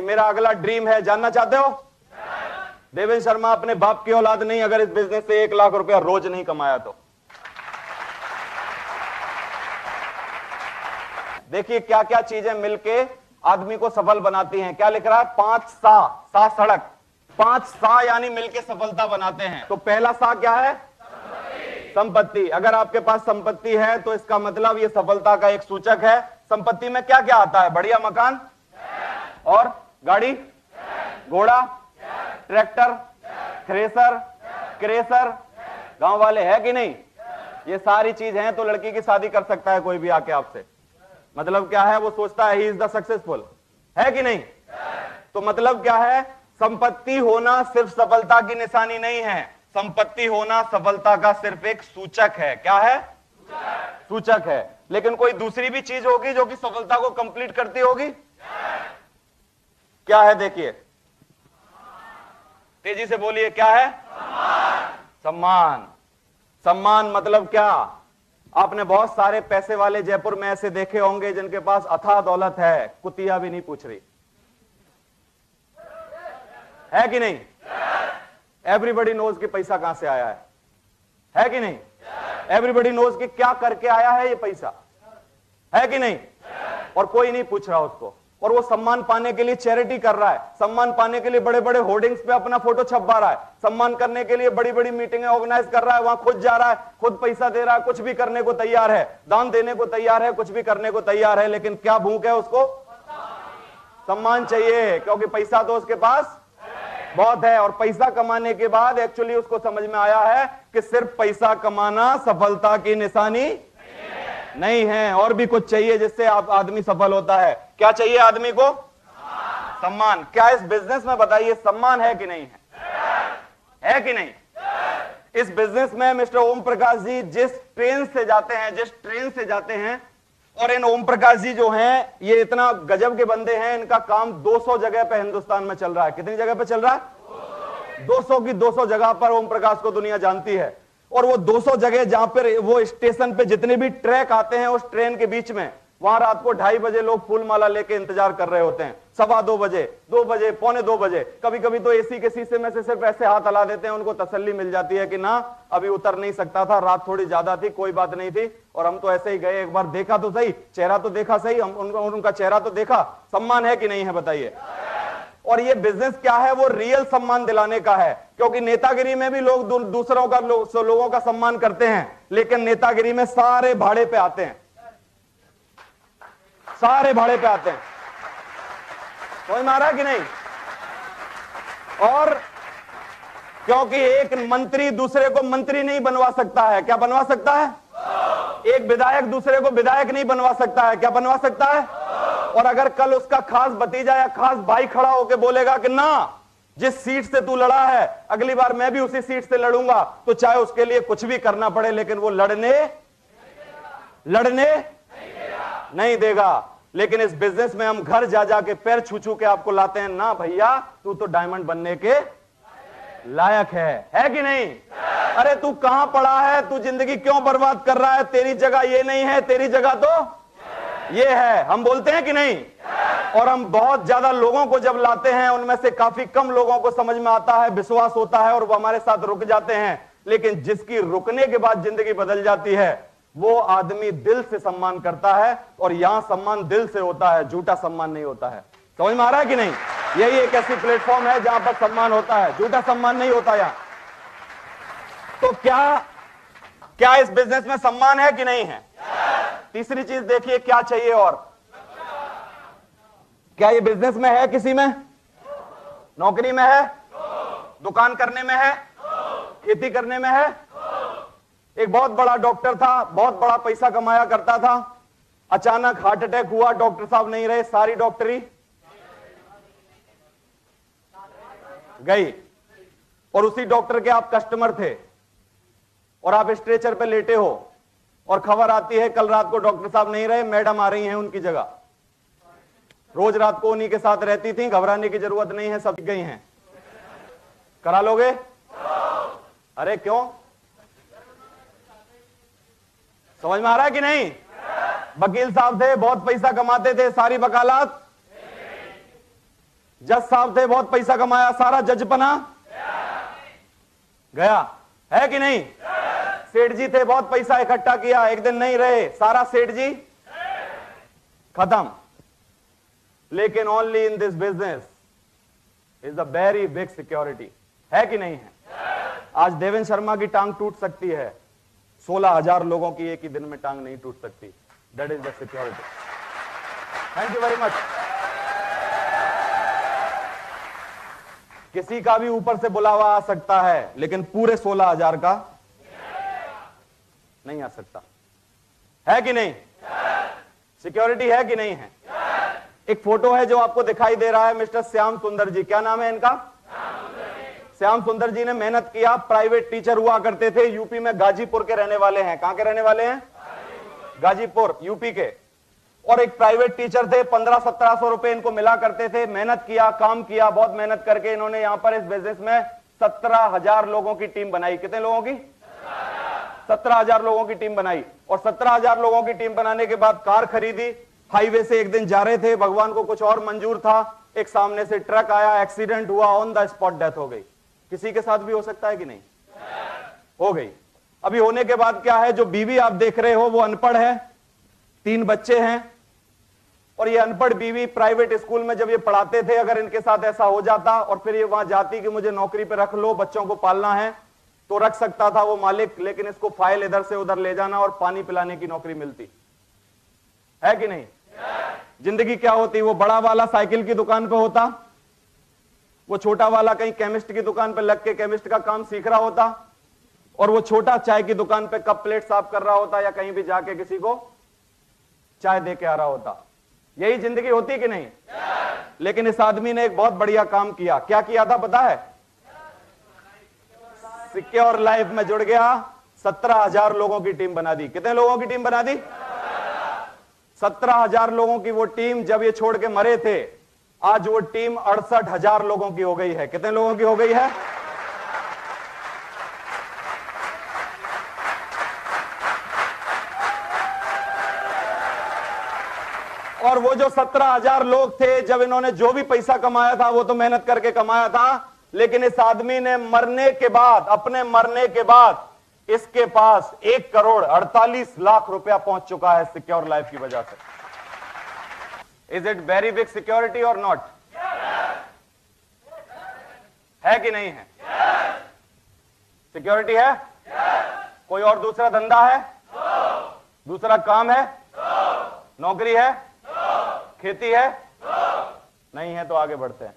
मेरा अगला ड्रीम है, जानना चाहते हो? देवेंद्र शर्मा अपने बाप की औलाद नहीं, अगर इस बिजनेस से 1 लाख रुपया रोज नहीं कमाया तो देखिए क्या क्या चीजें मिलके आदमी को सफल बनाती हैं। क्या लिख रहा है? 5 सा सड़क, 5 सा यानी मिलके सफलता बनाते हैं। तो पहला सा क्या है? संपत्ति। अगर आपके पास संपत्ति है तो इसका मतलब ये सफलता का एक सूचक है। संपत्ति में क्या क्या आता है? बढ़िया मकान और गाड़ी, घोड़ा, ट्रैक्टर, थ्रेसर, क्रेसर। गांव वाले है कि नहीं? ये सारी चीज हैं तो लड़की की शादी कर सकता है कोई भी आके आपसे। मतलब क्या है? वो सोचता है ही इज द सक्सेसफुल, है कि नहीं? तो मतलब क्या है? संपत्ति होना सिर्फ सफलता की निशानी नहीं है, संपत्ति होना सफलता का सिर्फ एक सूचक है। क्या है? सूचक है। लेकिन कोई दूसरी भी चीज होगी जो कि सफलता को कंप्लीट करती होगी। क्या है? देखिए, तेजी से बोलिए, क्या है? सम्मान। सम्मान मतलब क्या? आपने बहुत सारे पैसे वाले जयपुर में ऐसे देखे होंगे जिनके पास अथाह दौलत है, कुतिया भी नहीं पूछ रही, है कि नहीं? एवरीबडी नोज कि पैसा कहां से आया है कि नहीं? एवरीबडी नोज कि क्या करके आया है ये पैसा, है कि नहीं? और कोई नहीं पूछ रहा उसको। और वो सम्मान पाने के लिए चैरिटी कर रहा है, सम्मान पाने के लिए बड़े बड़े होर्डिंग्स पे अपना फोटो छपवा रहा है, सम्मान करने के लिए बड़ी बड़ी मीटिंगें ऑर्गेनाइज कर रहा है, वहां खुद जा रहा है, खुद पैसा दे रहा है, कुछ भी करने को तैयार है, दान देने को तैयार है, कुछ भी करने को तैयार है। लेकिन क्या भूख है उसको? सम्मान चाहिए, क्योंकि पैसा तो उसके पास बहुत है। और पैसा कमाने के बाद एक्चुअली उसको समझ में आया है कि सिर्फ पैसा कमाना सफलता की निशानी नहीं है, और भी कुछ चाहिए जिससे आदमी सफल होता है। क्या चाहिए आदमी को? सम्मान। क्या इस बिजनेस में बताइए सम्मान है कि नहीं है कि नहीं? इस बिजनेस में मिस्टर ओम प्रकाश जी जिस ट्रेन से जाते हैं, और इन ओम प्रकाश जी जो हैं ये इतना गजब के बंदे हैं, इनका काम 200 जगह पे हिंदुस्तान में चल रहा है। कितनी जगह पे चल रहा है? 200 की 200 जगह पर ओम प्रकाश को दुनिया जानती है। और वो 200 जगह जहां पर वो स्टेशन पे जितने भी ट्रैक आते हैं, उस ट्रेन के बीच में वहां रात को 2:30 बजे लोग फूल माला लेके इंतजार कर रहे होते हैं, 2:15 बजे, 2 बजे, पौने 2 बजे। कभी कभी तो एसी के शीशे में से सिर्फ ऐसे हाथ हिला देते हैं, उनको तसल्ली मिल जाती है कि ना अभी उतर नहीं सकता था, रात थोड़ी ज्यादा थी, कोई बात नहीं थी। और हम तो ऐसे ही गए, एक बार देखा तो सही, चेहरा तो देखा सही, हम उनका चेहरा तो देखा। सम्मान है कि नहीं है बताइए? और ये बिजनेस क्या है? वो रियल सम्मान दिलाने का है। क्योंकि नेतागिरी में भी लोग दूसरों का लोगों का सम्मान करते हैं, लेकिन नेतागिरी में सारे भाड़े पे आते हैं, सारे भाड़े पे आते हैं। समझ में आ रहा है कि नहीं? और क्योंकि एक मंत्री दूसरे को मंत्री नहीं बनवा सकता है। क्या बनवा सकता है? एक विधायक दूसरे को विधायक नहीं बनवा सकता है। क्या बनवा सकता है? और अगर कल उसका खास भतीजा या खास भाई खड़ा होकर बोलेगा कि ना, जिस सीट से तू लड़ा है अगली बार मैं भी उसी सीट से लड़ूंगा, तो चाहे उसके लिए कुछ भी करना पड़े, लेकिन वो लड़ने नहीं देगा। लेकिन इस बिजनेस में हम घर जा जाके पैर छू छू के आपको लाते हैं, ना भैया तू तो डायमंड बनने के लायक है कि नहीं? अरे तू कहां पड़ा है? तू जिंदगी क्यों बर्बाद कर रहा है? तेरी जगह ये नहीं है, तेरी जगह तो ये है। हम बोलते हैं कि नहीं? और हम बहुत ज्यादा लोगों को जब लाते हैं, उनमें से काफी कम लोगों को समझ में आता है, विश्वास होता है, और वो हमारे साथ रुक जाते हैं। लेकिन जिसकी रुकने के बाद जिंदगी बदल जाती है, वो आदमी दिल से सम्मान करता है। और यहां सम्मान दिल से होता है, झूठा सम्मान नहीं होता है। समझ में आ रहा है कि नहीं? यही एक ऐसी प्लेटफॉर्म है जहां पर सम्मान होता है, झूठा सम्मान नहीं होता यहां। तो क्या इस बिजनेस में सम्मान है कि नहीं है? तीसरी चीज देखिए क्या चाहिए। और क्या ये बिजनेस में है? किसी में? नौकरी में है? दुकान करने में है? खेती करने में है? एक बहुत बड़ा डॉक्टर था, बहुत बड़ा पैसा कमाया करता था, अचानक हार्ट अटैक हुआ, डॉक्टर साहब नहीं रहे, सारी डॉक्टरी गई। और उसी डॉक्टर के आप कस्टमर थे, और आप स्ट्रेचर पे लेटे हो, और खबर आती है कल रात को डॉक्टर साहब नहीं रहे, मैडम आ रही हैं उनकी जगह। रोज रात को उन्हीं के साथ रहती थी, घबराने की जरूरत नहीं है, सब गई हैं। करा लोगे? अरे क्यों? समझ में आ रहा है कि नहीं? वकील साहब थे, बहुत पैसा कमाते थे, सारी वकालत जज साहब थे, बहुत पैसा कमाया, सारा जज बना गया, है कि नहीं? सेठ जी थे, बहुत पैसा इकट्ठा किया, एक दिन नहीं रहे, सारा सेठ जी खत्म। लेकिन only in this business is a very big security, है कि नहीं है? आज देवेंद्र शर्मा की टांग टूट सकती है, 16,000 लोगों की एक ही दिन में टांग नहीं टूट सकती। That is the security. Thank you very much. किसी का भी ऊपर से बुलावा आ सकता है, लेकिन पूरे 16,000 का नहीं आ सकता, है कि नहीं? सिक्योरिटी है कि नहीं है? एक फोटो है जो आपको दिखाई दे रहा है, मिस्टर श्याम सुंदर जी, क्या नाम है इनका? श्याम सुंदर जी ने मेहनत किया, प्राइवेट टीचर हुआ करते थे, यूपी में गाजीपुर के रहने वाले हैं। कहां के रहने वाले हैं? गाजीपुर, यूपी के। और एक प्राइवेट टीचर थे, 1500-1700 रुपए इनको मिला करते थे। मेहनत किया, काम किया, बहुत मेहनत करके इन्होंने यहां पर इस बिजनेस में 17,000 लोगों की टीम बनाई। कितने लोगों की? 17,000 लोगों की टीम बनाई। और 17,000 लोगों की टीम बनाने के बाद कार खरीदी। हाईवे से एक दिन जा रहे थे, भगवान को कुछ और मंजूर था, एक सामने से ट्रक आया, एक्सीडेंट हुआ, ऑन द स्पॉट डेथ हो गई। किसी के साथ भी हो सकता है कि नहीं? हो गई। अभी होने के बाद क्या है, जो बीवी आप देख रहे हो वो अनपढ़ है, 3 बच्चे हैं, और ये अनपढ़ बीवी प्राइवेट स्कूल में जब ये पढ़ाते थे, अगर इनके साथ ऐसा हो जाता और फिर ये वहां जाती कि मुझे नौकरी पे रख लो, बच्चों को पालना है, तो रख सकता था वो मालिक, लेकिन इसको फाइल इधर से उधर ले जाना और पानी पिलाने की नौकरी मिलती, है कि नहीं? जिंदगी क्या होती? वो बड़ा वाला साइकिल की दुकान पे होता, वो छोटा वाला कहीं केमिस्ट की दुकान पे लग के केमिस्ट का काम सीख रहा होता, और वो छोटा चाय की दुकान पे कप प्लेट साफ कर रहा होता, या कहीं भी जाके किसी को चाय दे के आ रहा होता। यही जिंदगी होती कि नहीं? लेकिन इस आदमी ने एक बहुत बढ़िया काम किया। क्या किया था पता है? सिक्योर लाइफ में जुड़ गया, 17,000 लोगों की टीम बना दी। कितने लोगों की टीम बना दी? 17,000 लोगों की वो टीम जब ये छोड़ के मरे थे, आज वो टीम 68,000 लोगों की हो गई है। कितने लोगों की हो गई है? और वो जो 17,000 लोग थे, जब इन्होंने जो भी पैसा कमाया था वो तो मेहनत करके कमाया था, लेकिन इस आदमी ने मरने के बाद, अपने मरने के बाद, इसके पास 1,48,00,000 रुपया पहुंच चुका है सिक्योर लाइफ की वजह से। Is it very big security और नॉट? है कि नहीं है? सिक्योरिटी है? कोई और दूसरा धंधा है? दूसरा काम है? नौकरी है? खेती है? नहीं है तो आगे बढ़ते हैं।